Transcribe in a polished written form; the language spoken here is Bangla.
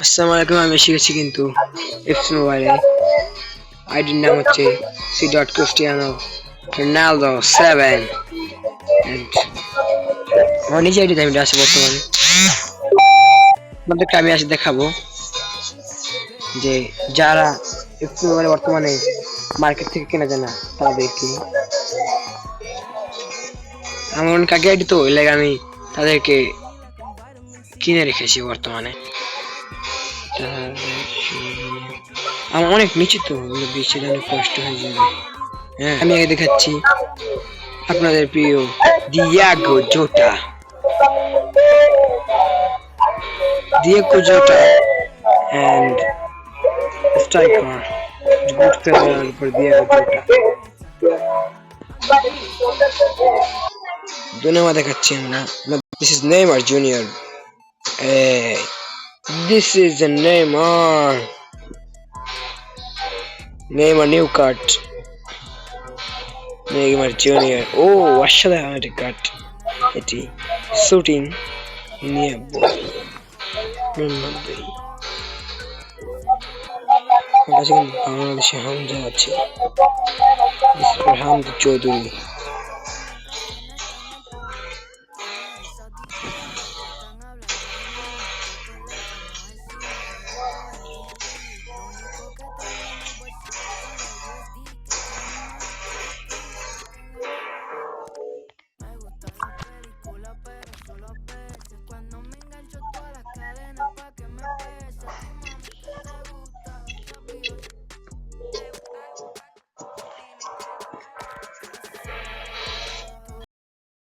আসসালামু আলাইকুম। আমি শিখেছি কিন্তু এফসি মোবাইলে আইডির নাম হচ্ছে c.cristiano Ronaldo 7 and আমার নিজে আইডি টাইমটা আছে বর্তমানে। আপনাদেরকে আমি আজ দেখাবো যে যারা এফসি মোবাইলে বর্তমানে মার্কেট থেকে কেনা যায় না তাদেরকে আমার অনেক আগে আইডি তো ওই লাগে আমি তাদেরকে কিনে রেখেছি বর্তমানে। আমার অনেক নিচে তো বৃষ্টিটা অনেক কষ্ট হয়ে যাবে। হ্যাঁ, আমি আগে দেখাচ্ছি আপনাদের প্রিয় Diego জোটা and striker good player for Diego Jota। ধন্যবাদ দেখাচ্ছি আমরা। This is Neymar Junior. Hey, this is the Neymar new card. Neymar Junior. Oh, অসাধারণ একটা কাট। এটি শুটিং নিয়ে বাংলাদেশে হামজা আছে, হামজা চৌধুরী।